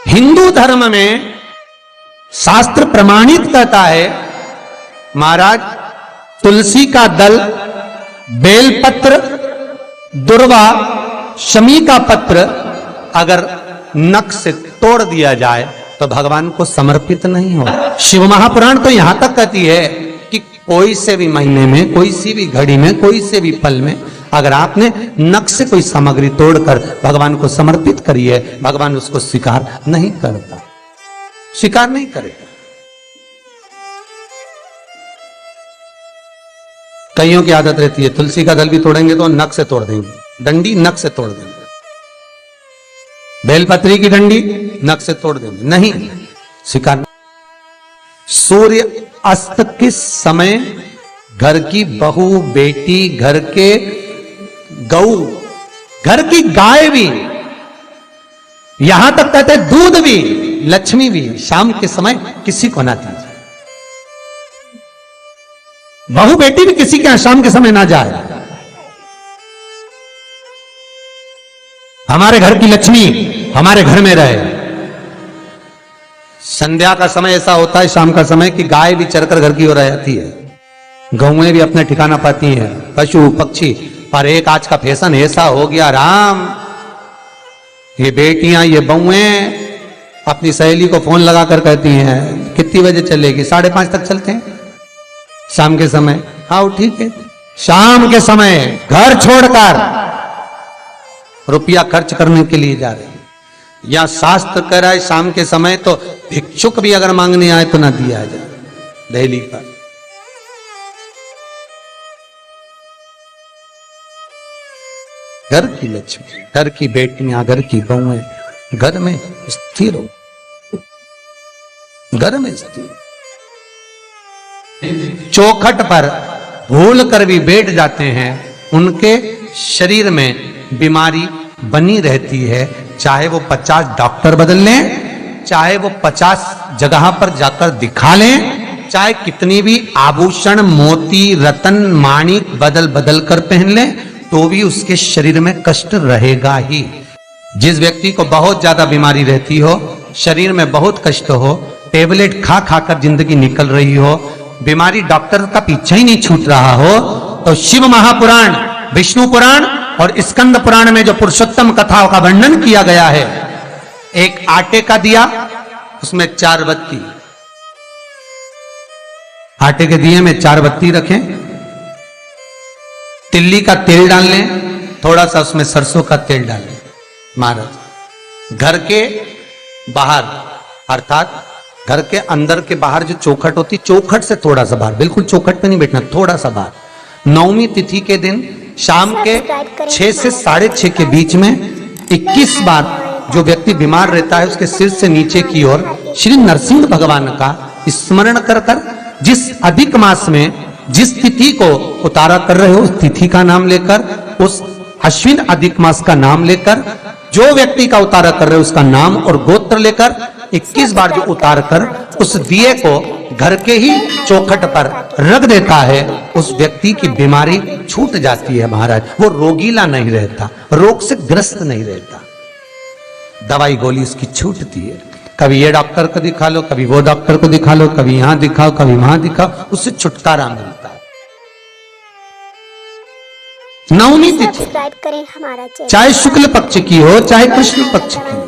हिंदू धर्म में शास्त्र प्रमाणित करता है महाराज, तुलसी का दल, बेलपत्र, दुर्वा, शमी का पत्र अगर नख से तोड़ दिया जाए तो भगवान को समर्पित नहीं हो। शिव महापुराण तो यहां तक कहती है कि कोई से भी महीने में, कोई सी भी घड़ी में, कोई से भी पल में अगर आपने नख से कोई सामग्री तोड़कर भगवान को समर्पित करी है, भगवान उसको स्वीकार नहीं करता, स्वीकार नहीं करेगा। कईयों की आदत रहती है तुलसी का दल भी तोड़ेंगे तो नख से तोड़ देंगे, डंडी नख से तोड़ देंगे, बेलपत्री की डंडी नख से तोड़ देंगे, नहीं स्वीकार। सूर्य अस्त के समय घर की बहू, बेटी, घर के गऊ, घर की गाय भी, यहां तक कहते दूध भी, लक्ष्मी भी शाम के समय किसी को ना दीजिए। बहू बेटी भी किसी के यहां शाम के समय ना जाए। हमारे घर की लक्ष्मी हमारे घर में रहे। संध्या का समय ऐसा होता है, शाम का समय, कि गाय भी चरकर घर की ओर आ जाती है, गौएं भी अपने ठिकाना पाती हैं, पशु पक्षी। पर एक आज का फैशन ऐसा हो गया राम, ये बेटियां, ये बहुएं अपनी सहेली को फोन लगाकर कहती हैं कितनी बजे चलेगी? 5:30 तक चलते हैं शाम के समय। हाँ ठीक है, शाम के समय घर छोड़कर रुपया खर्च करने के लिए जा रहे हैं। या शास्त्र कह रहा है शाम के समय तो भिक्षुक भी अगर मांगने आए तो ना दिया जाए दहली पर। घर की लक्ष्मी, घर की बेटियां, घर की बहुएं घर में स्थिर हो, घर में स्थिर। चौखट पर भूल कर भी बैठ जाते हैं, उनके शरीर में बीमारी बनी रहती है, चाहे वो 50 डॉक्टर बदल लें, चाहे वो 50 जगह पर जाकर दिखा लें, चाहे कितनी भी आभूषण, मोती, रतन, माणिक बदल बदल कर पहन लें, तो भी उसके शरीर में कष्ट रहेगा ही। जिस व्यक्ति को बहुत ज्यादा बीमारी रहती हो, शरीर में बहुत कष्ट हो, टेबलेट खा खाकर जिंदगी निकल रही हो, बीमारी डॉक्टर का पीछा ही नहीं छूट रहा हो, तो शिव महापुराण, विष्णु पुराण और स्कंद पुराण में जो पुरुषोत्तम कथाओं का वर्णन किया गया है, एक आटे का दिया, उसमें 4 बत्ती, आटे के दिए में 4 बत्ती रखें, तिल्ली का तेल डाल लें, थोड़ा सा उसमें सरसों का तेल डाल लें। महाराज घर के बाहर, अर्थात घर के अंदर के बाहर जो चौखट होती, चौखट से थोड़ा सा बाहर, बिल्कुल चौखट पे नहीं बैठना, थोड़ा सा बाहर, 9वीं तिथि के दिन शाम के 6 से 6:30 के बीच में 21 बार जो व्यक्ति बीमार रहता है उसके सिर से नीचे की ओर श्री नरसिंह भगवान का स्मरण कर कर, जिस अधिक मास में जिस तिथि को उतारा कर रहे हो उस तिथि का नाम लेकर, उस अश्विन अधिक मास का नाम लेकर, जो व्यक्ति का उतारा कर रहे हो उसका नाम और गोत्र लेकर 21 बार जो उतार कर उस दिए को घर के ही चौखट पर रख देता है, उस व्यक्ति की बीमारी छूट जाती है महाराज। वो रोगीला नहीं रहता, रोग से ग्रस्त नहीं रहता, दवाई गोली उसकी छूटती है। कभी ये डॉक्टर को दिखा लो, कभी वो डॉक्टर को दिखा लो, कभी यहां दिखाओ, कभी वहां दिखाओ, उससे छुटकारा मिलता है। 9वीं तिथि चाहे शुक्ल पक्ष की हो चाहे कृष्ण पक्ष की हो,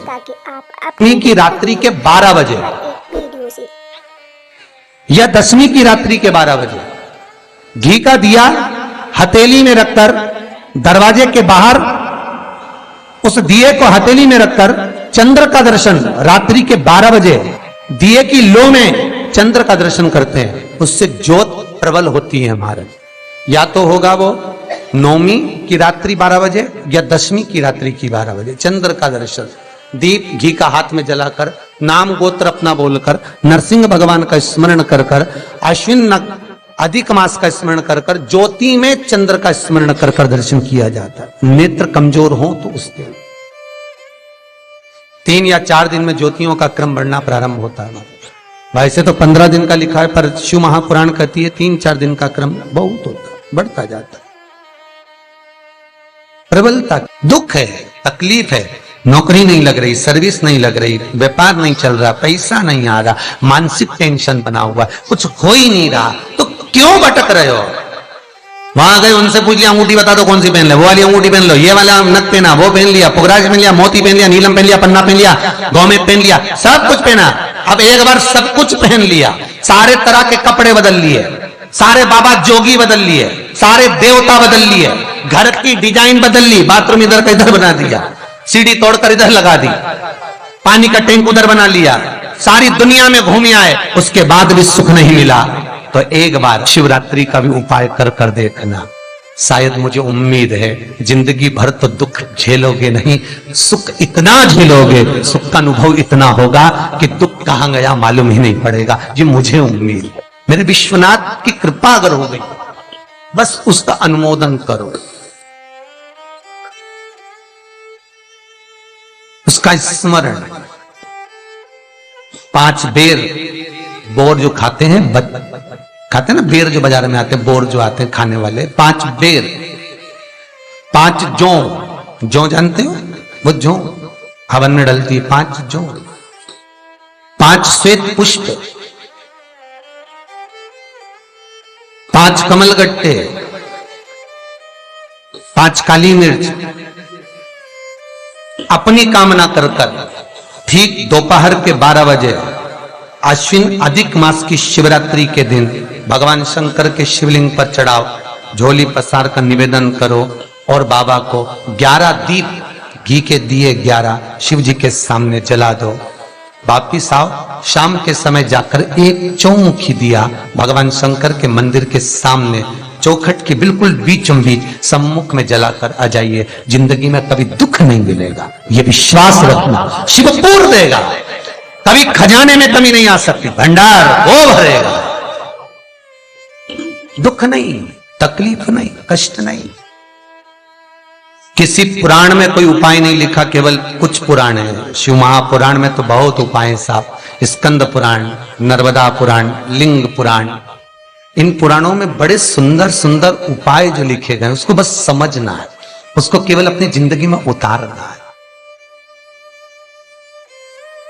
अपनी की रात्रि के 12 बजे या 10वीं की रात्रि के 12 बजे घी का दिया हथेली में रखकर दरवाजे के बाहर उस दिए को हथेली में रखकर चंद्र का दर्शन रात्रि के 12 बजे दिए की लो में चंद्र का दर्शन करते हैं, उससे ज्योत प्रबल होती है महाराज। या तो होगा वो 9वीं की रात्रि 12 बजे या 10वीं की रात्रि की 12 बजे चंद्र का दर्शन, दीप घी का हाथ में जलाकर, नाम गोत्र अपना बोलकर, नरसिंह भगवान का स्मरण कर कर, अश्विन अधिक मास का स्मरण कर कर, ज्योति में चंद्र का स्मरण कर कर दर्शन किया जाता है। नेत्र कमजोर हो तो उस दिन 3 या 4 दिन में ज्योतियों का क्रम बढ़ना प्रारंभ होता है। वैसे तो 15 दिन का लिखा है, पर शिव महापुराण कहती है 3-4 दिन का क्रम बहुत होता, बढ़ता जाता है। प्रबलता, दुख है, तकलीफ है, नौकरी नहीं लग रही, सर्विस नहीं लग रही, व्यापार नहीं चल रहा, पैसा नहीं आ रहा, मानसिक टेंशन बना हुआ, कुछ हो ही नहीं रहा, तो क्यों भटक रहे हो? वहां गए, उनसे पूछ लिया अंगूठी बता दो कौन सी पहन ले, वो वाली अंगूठी पहन लो, ये वाला नथ पहना, वो पहन लिया, पुगराज पहन लिया, मोती पहन लिया, नीलम पहन लिया, पन्ना पहन लिया, गौमेद पहन लिया, सब कुछ पहना। अब एक बार सब कुछ पहन लिया, सारे तरह के कपड़े बदल लिए, सारे बाबा जोगी बदल लिए, सारे देवता बदल लिए, घर की डिजाइन बदल ली, बाथरूम इधर का इधर बना दिया, सीढ़ी तोड़कर इधर लगा दी, पानी का टैंक उधर बना लिया, सारी दुनिया में घूम आए, उसके बाद भी सुख नहीं मिला। तो एक बार शिवरात्रि का भी उपाय कर कर देखना। शायद मुझे उम्मीद है जिंदगी भर तो दुख झेलोगे नहीं, सुख इतना झेलोगे, सुख का अनुभव इतना होगा कि दुख कहां गया मालूम ही नहीं पड़ेगा। ये मुझे उम्मीद है, मेरे विश्वनाथ की कृपा अगर हो गई, बस उसका अनुमोदन करो, उसका स्मरण। 5 बेर बोर जो खाते हैं, खाते हैं ना बेर, जो बाजार में आते हैं, बोर जो आते हैं खाने वाले, 5 बेर, 5 जौ जानते हो, वो जौ हवन में डलती है, 5 जौ, 5 श्वेत पुष्प, 5 कमलगट्टे, 5 काली मिर्च, अपनी कामना कर ठीक दोपहर के 12 बजे अश्विन अधिक मास की शिवरात्रि के दिन भगवान शंकर के शिवलिंग पर चढ़ाओ, झोली पसार कर निवेदन करो और बाबा को 11 दीप घी के दिए 11 शिव जी के सामने जला दो। वापिस आओ, शाम के समय जाकर एक चौमुखी दिया भगवान शंकर के मंदिर के सामने चौखट के बिल्कुल बीचों बीच सम्मुख में जलाकर आ जाइए। जिंदगी में कभी दुख नहीं मिलेगा, ये विश्वास रखना, शिव पूर्ण देगा, कभी खजाने में कमी नहीं आ सकती, भंडार वो भरेगा। दुख नहीं, तकलीफ नहीं, कष्ट नहीं। किसी पुराण में कोई उपाय नहीं लिखा, केवल कुछ पुराण है। शिव महापुराण में तो बहुत उपाय साहब, स्कंद पुराण, नर्मदा पुराण, लिंग पुराण, इन पुराणों में बड़े सुंदर सुंदर उपाय जो लिखे गए, उसको बस समझना है, उसको केवल अपनी जिंदगी में उतारना है।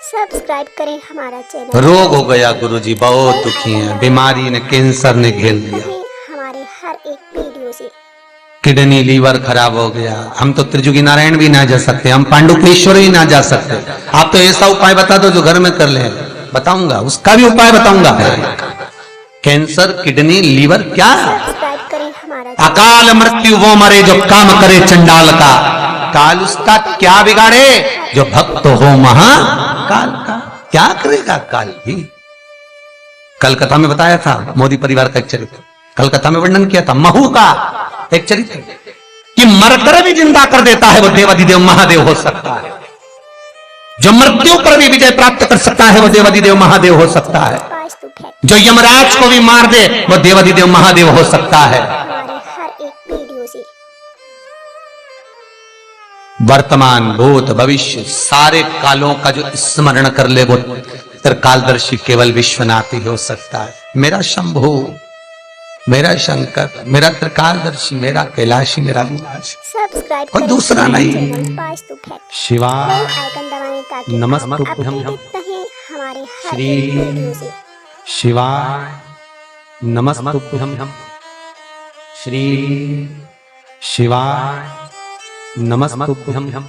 सब्सक्राइब करें हमारा चैनल। रोग हो गया गुरुजी, बहुत दुखी हैं, बीमारी ने, कैंसर ने घेर दिया, हमारे हर एक वीडियो से किडनी लीवर खराब हो गया। हम तो त्रिजुगी नारायण भी ना जा सकते, हम पांडुपेश्वर ही ना जा सकते। आप तो ऐसा उपाय बता दो जो घर में कर ले, बताऊंगा, उसका भी उपाय बताऊंगा। कैंसर, किडनी, लीवर, क्या सब्सक्राइब करें हमारा। अकाल मृत्यु वो मरे जो काम करे चंडाल का, काल उसका क्या बिगाड़े जो भक्त हो महाकाल का। क्या करेगा काल भी? कलकत्ता में बताया था मोदी परिवार का एक चरित्र, कलकत्ता में वर्णन किया था महू का एक चरित्र, कि मरकर भी जिंदा कर देता है वो देवाधिदेव महादेव हो सकता है, जो मृत्यु पर भी विजय प्राप्त कर सकता है वो देवाधिदेव महादेव हो सकता है, जो यमराज को भी मार दे वो देवाधिदेव महादेव हो सकता है। हमारे हर एक वीडियो से वर्तमान, भूत, भविष्य सारे कालों का जो स्मरण कर ले वो त्रिकालदर्शी केवल विश्वनाथ ही हो सकता है। मेरा शंभु, मेरा शंकर, मेरा त्रिकालदर्शी, मेरा कैलाशी, मेरा विनाश, सब्सक्राइब और दूसरा नहीं। शिवा आइकन दबाएं ताकि नमस्तुभ्यं हमारे हर श्री एक वीडियो से। शिवाय नमस्तुभ्यं श्री शिवाय नमस्तुभ्यं।